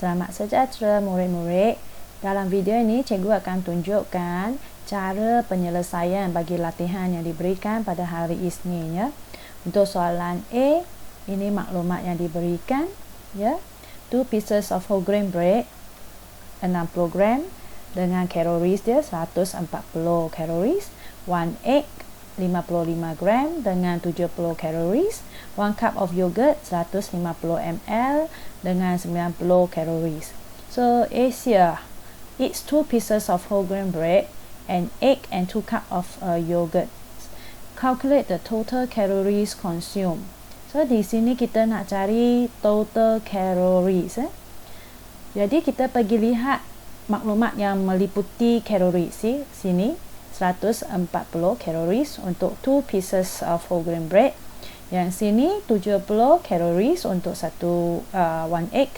Selamat sejahtera murid-murid. Dalam video ini cikgu akan tunjukkan cara penyelesaian bagi latihan yang diberikan pada hari Isnin ya. Untuk soalan A, ini maklumat yang diberikan ya. 2 pieces of whole grain bread 60 gram dengan kaloris dia 140 kaloris. 1 egg 55 gram dengan 70 kaloris. 1 cup of yogurt 150 ml dengan 90 kaloris. So Asia eats 2 pieces of whole grain bread, an egg and 2 cup of yogurt. Calculate the total calories consumed. So di sini kita nak cari total calories. Jadi kita pergi lihat maklumat yang meliputi kaloris sini 140 kaloris untuk 2 pieces of whole grain bread. Yang sini 70 kaloris untuk 1 egg,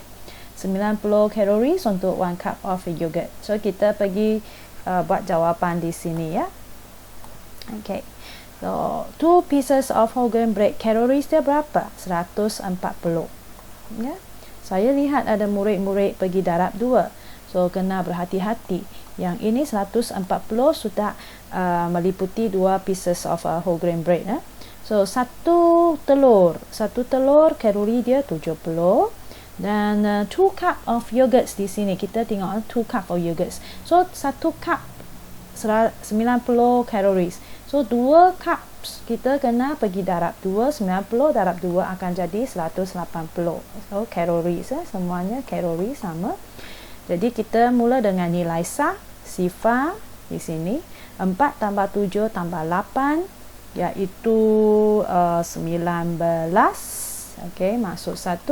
90 kaloris untuk 1 cup of yogurt. So kita pergi buat jawapan di sini ya. Okay. So 2 pieces of whole grain bread, kaloris dia berapa? 140. Ya. Saya lihat ada murid-murid pergi darab 2. So kena berhati-hati. Yang ini 140 sudah meliputi 2 pieces of whole grain bread ya. So satu telur kalori dia 70 dan 2 cup of yogurt di sini kita tengok 2 cup of yogurt. So 1 cup 90 kaloris. So 2 cups kita kena pergi darab 2, 90 darab 2 akan jadi 180. So kaloris semuanya kalori sama. Jadi kita mula dengan nilai sah, sifar di sini 4 tambah 7 tambah 8 iaitu 19. Okey, masuk 1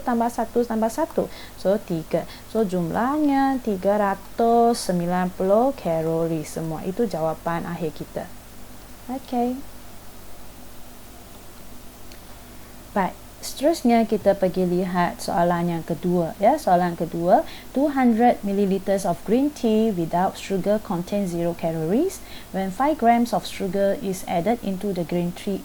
tambah 1 tambah 1. So 3. So jumlahnya 390 kalori semua. Itu jawapan akhir kita. Okey. Baik. Seterusnya kita pergi lihat soalan yang kedua ya. Soalan kedua, 200 ml of green tea without sugar contains 0 calories. When 5 grams of sugar is added into the green tea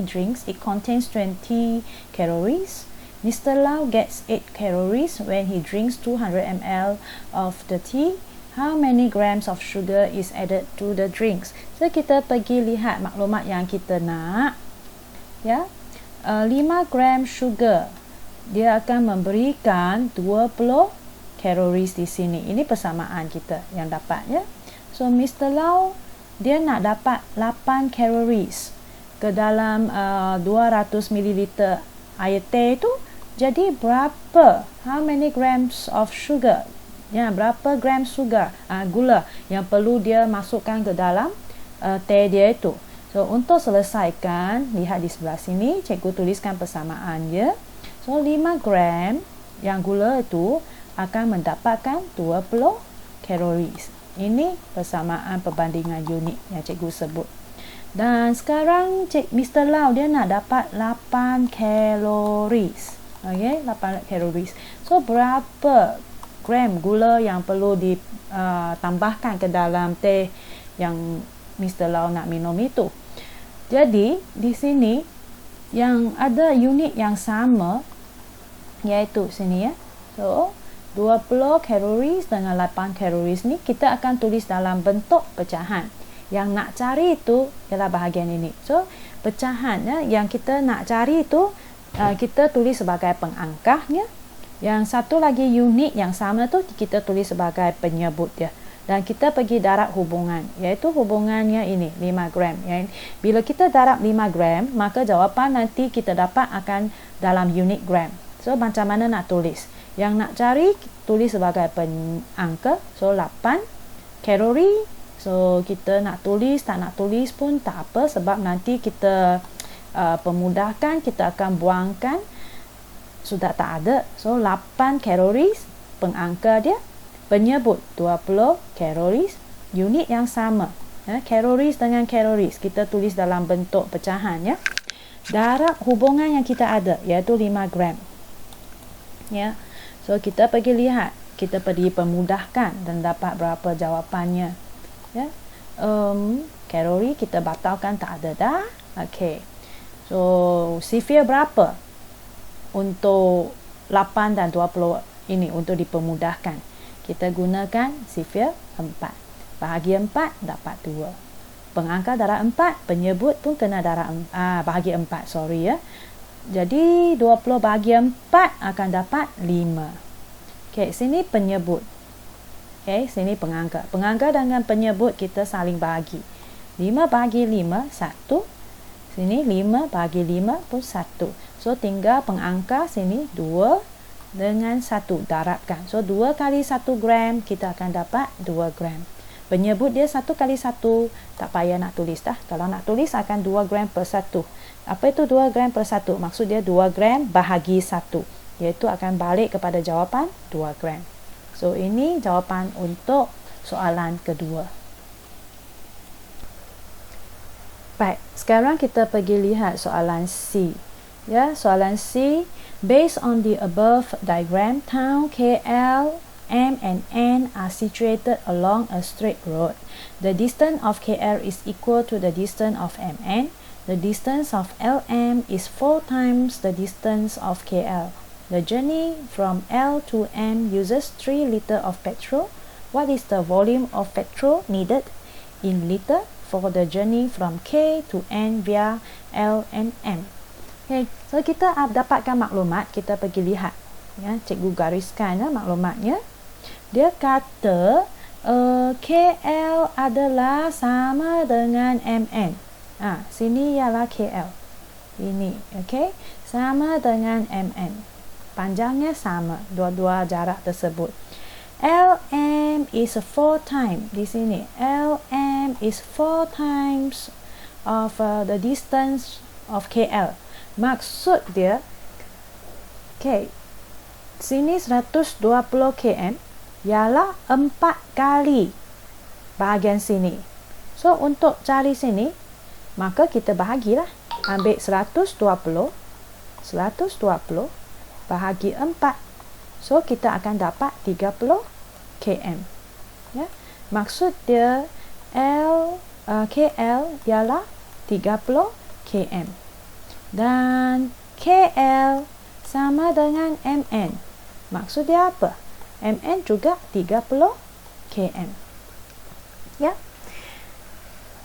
drinks, it contains 20 calories. Mr. Lau gets 8 calories when he drinks 200 ml of the tea. How many grams of sugar is added to the drinks? So kita pergi lihat maklumat yang kita nak ya. 5 gram sugar dia akan memberikan 20 kaloris di sini. Ini persamaan kita yang dapat ya. So Mr. Lau dia nak dapat 8 kaloris ke dalam 200 ml air teh itu. Jadi berapa? How many grams of sugar? Ya, berapa gram sugar? Gula yang perlu dia masukkan ke dalam teh dia itu. So, untuk selesaikan, lihat di sebelah sini, cikgu tuliskan persamaannya. So, 5 gram yang gula itu akan mendapatkan 20 kaloris. Ini persamaan perbandingan unit yang cikgu sebut. Dan sekarang, Mr. Lau dia nak dapat 8 kaloris. Okay, 8 kaloris. So, berapa gram gula yang perlu ditambahkan ke dalam teh yang Mr. Lau nak minum itu? Jadi di sini yang ada unit yang sama iaitu sini ya. So 20 kaloris dengan 8 kaloris ni kita akan tulis dalam bentuk pecahan. Yang nak cari itu ialah bahagian ini. So pecahan ya, yang kita nak cari itu kita tulis sebagai pengangkahnya. Yang satu lagi unit yang sama tu kita tulis sebagai penyebut dia. Dan kita pergi darab hubungan, iaitu hubungannya ini 5 gram. Bila kita darab 5 gram, maka jawapan nanti kita dapat akan dalam unit gram. So macam mana nak tulis? Yang nak cari tulis sebagai pengangka. So 8 kalori. So kita nak tulis, tak nak tulis pun tak apa, sebab nanti kita pemudahkan, kita akan buangkan sudah tak ada. So 8 kaloris pengangka dia. Penyebut 20 kaloris, unit yang sama ya, kaloris dengan kaloris kita tulis dalam bentuk pecahan ya. Darab hubungan yang kita ada iaitu 5 gram ya. So kita pergi lihat, kita pergi pemudahkan dan dapat berapa jawapannya ya. Kalori kita batalkan, tak ada dah. Okay, so sifir berapa untuk 8 dan 20 Ini untuk dipermudahkan. Kita gunakan sifir 4. Bahagi 4 dapat 2. Pengangka darab 4, penyebut pun kena darab bahagi 4, sorry ya. Jadi 20 bahagi 4 akan dapat 5. Okey, sini penyebut. Okey, sini pengangka. Pengangka dengan penyebut kita saling bahagi. 5 bahagi 5, 1. Sini 5 bahagi 5 pun 1. So tinggal pengangka sini 2 dengan 1 darabkan. So 2 kali 1 gram kita akan dapat 2 gram. Penyebut dia 1 kali 1, tak payah nak tulis dah. Kalau nak tulis akan 2 gram per 1. Apa itu 2 gram per 1? Maksud dia 2 gram bahagi 1. Iaitu akan balik kepada jawapan 2 gram. So ini jawapan untuk soalan kedua. Baik, sekarang kita pergi lihat soalan C. Ya, soalan C, based on the above diagram, town KL, M and N are situated along a straight road. The distance of KL is equal to the distance of MN. The distance of LM is 4 times the distance of KL. The journey from L to M uses 3 liters of petrol. What is the volume of petrol needed in liter for the journey from K to N via L and M? Okay, so kita dapatkan maklumat, kita pergi lihat. Ya, cikgu gariskan ya, maklumatnya. Dia kata KL adalah sama dengan MN. Sini ialah KL. Ini, okay? Sama dengan MN. Panjangnya sama, dua-dua jarak tersebut. LM is 4 times. Di sini, LM is 4 times of the distance of KL. Maksud dia, okay, sini 120 km ialah 4 kali bahagian sini. So untuk cari sini, maka kita bahagilah. Ambil 120 bahagi 4. So kita akan dapat 30 km. Ya. Maksud dia KL ialah 30 km. Dan KL sama dengan MN. Maksud dia apa? MN juga 30 km. Ya.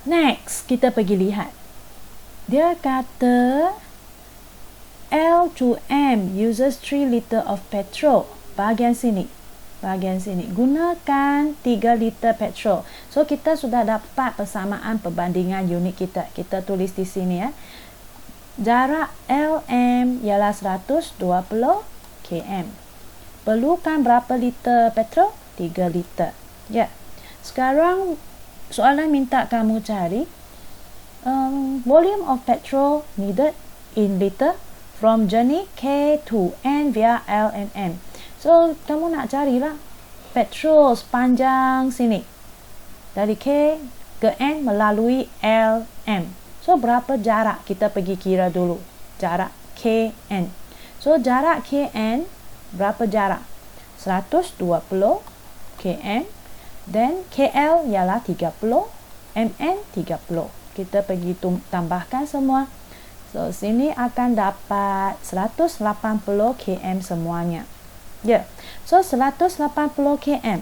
Next, kita pergi lihat. Dia kata L to M uses 3 liter of petrol. Bahagian sini. Gunakan 3 liter petrol. So kita sudah dapat persamaan perbandingan unit kita. Kita tulis di sini ya. Jarak LM ialah 120 km. Perlukan berapa liter petrol? 3 liter. Ya. Sekarang soalan minta kamu cari volume of petrol needed in liter from journey K to N via L and M. So kamu nak carilah petrol sepanjang sini. Dari K ke N melalui L, M. So berapa jarak? Kita pergi kira dulu. Jarak KN. So jarak KN berapa jarak? 120 km. Then KL ialah 30, MN 30. Kita pergi tambahkan semua. So sini akan dapat 180 km semuanya. Ya. So 180 km.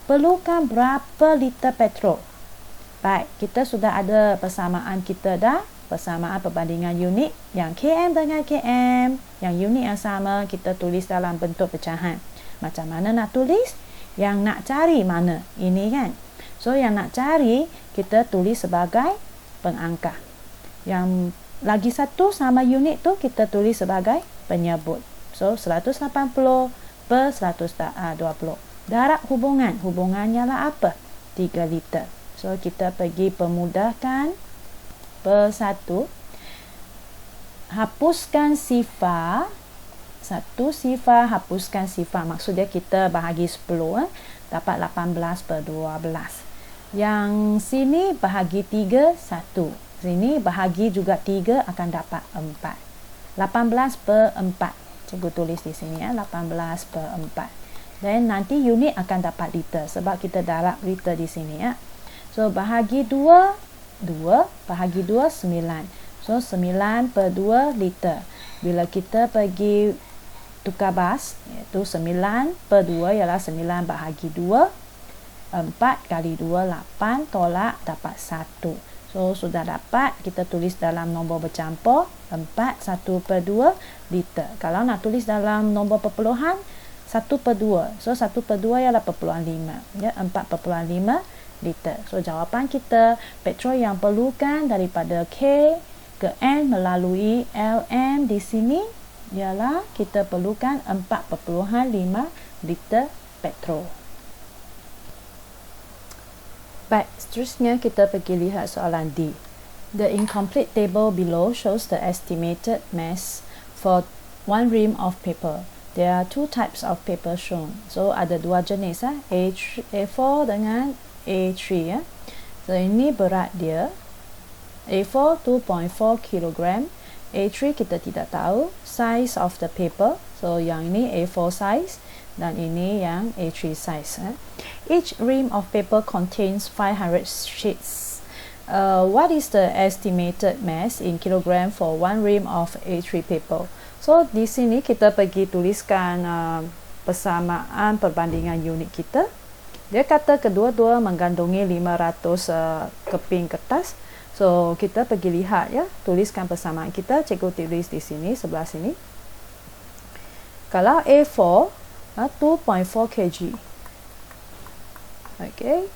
Perlukan berapa liter petrol? Baik, kita sudah ada persamaan kita dah. Persamaan perbandingan unit. Yang km dengan km. Yang unit yang sama kita tulis dalam bentuk pecahan. Macam mana nak tulis? Yang nak cari mana? Ini kan. So yang nak cari kita tulis sebagai pengangka. Yang lagi satu sama unit tu kita tulis sebagai penyebut. So 180 per 120. Darab hubungan. Hubungannya lah apa? 3 liter. So kita pergi pemudahkan per 1. Hapuskan sifar. 1 sifar, hapuskan sifar. Maksudnya kita bahagi 10. Dapat 18 per 12. Yang sini bahagi 3, 1. Sini bahagi juga 3 akan dapat 4. 18 per 4. Cikgu tulis di sini ya. 18 per 4. Dan nanti unit akan dapat liter. Sebab kita darab liter di sini ya. So bahagi 2, 2. Bahagi 2, 9. So 9 per 2 liter. Bila kita pergi tukar bas, iaitu 9 per 2 ialah 9 bahagi 2. 4 kali 2, 8, tolak dapat 1. So, sudah dapat, kita tulis dalam nombor bercampur, 4, 1 per 2 liter. Kalau nak tulis dalam nombor perpuluhan, 1 per 2. So, 1 per 2 ialah 0.5. Ya, 4.5 liter. So, jawapan kita, petrol yang perlukan daripada K ke N melalui LM di sini, ialah kita perlukan 4.5 liter petrol. Baik, seterusnya kita pergi lihat soalan D. The incomplete table below shows the estimated mass for one ream of paper. There are two types of paper shown. So, ada dua jenis, A4 dengan A3. Ya. So, ini berat dia. A4 2.4 kg. A3 kita tidak tahu. Size of the paper. So, yang ini A4 size. Dan ini yang A3 size. Each ream of paper contains 500 sheets. What is the estimated mass in kilogram for one ream of A3 paper? So, di sini kita pergi tuliskan persamaan perbandingan unit kita. Dia kata kedua-dua mengandungi 500 keping kertas. So, kita pergi lihat ya, tuliskan persamaan kita. Cikgu tulis di sini, sebelah sini. Kalau A4 2.4 kg. Okey.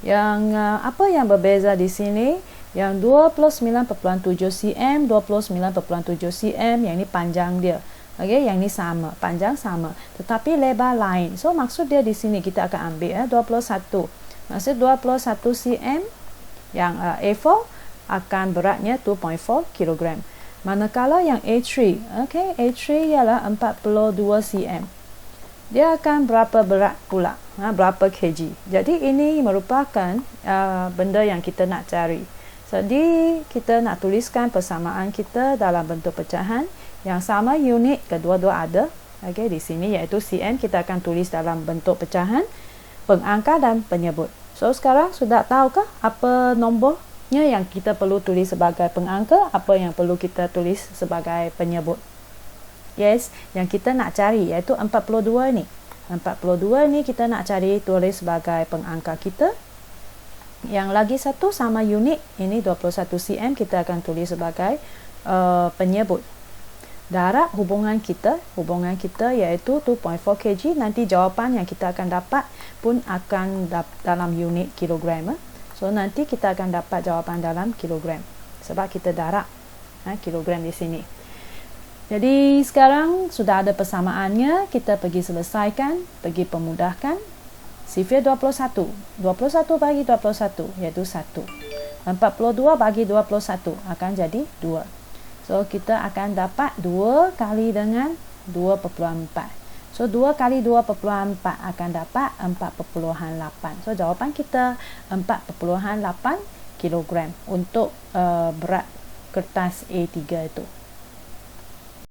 Yang apa yang berbeza di sini? Yang 29.7 cm, 29.7 cm, yang ini panjang dia. Okey, yang ini sama, panjang sama, tetapi lebar lain. So maksud dia di sini kita akan ambil 21. Maksud 21 cm yang A4 akan beratnya 2.4 kg. Manakala yang A3, okey, A3 ialah 42 cm. Dia akan berapa berat pula, berapa kg. Jadi ini merupakan benda yang kita nak cari. Jadi kita nak tuliskan persamaan kita dalam bentuk pecahan yang sama unit, kedua-dua ada. Okey, di sini iaitu cm, kita akan tulis dalam bentuk pecahan, pengangka dan penyebut. So sekarang sudah tahukah apa nombornya yang kita perlu tulis sebagai pengangka, apa yang perlu kita tulis sebagai penyebut? Yes, yang kita nak cari iaitu 42 ni. 42 ni kita nak cari, tulis sebagai pengangka kita. Yang lagi satu sama unit, ini 21 cm, kita akan tulis sebagai penyebut. Darab hubungan kita iaitu 2.4 kg. Nanti jawapan yang kita akan dapat pun akan dalam unit kilogram. So nanti kita akan dapat jawapan dalam kilogram sebab kita darab kilogram di sini. Jadi sekarang sudah ada persamaannya, kita pergi selesaikan, pergi pemudahkan. Sifir 21. 21 bagi 21 iaitu 1. 42 bagi 21 akan jadi 2. So kita akan dapat 2 kali dengan 2.4. So 2 kali 2.4 akan dapat 4.8. So jawapan kita 4.8 kilogram untuk berat kertas A3 itu.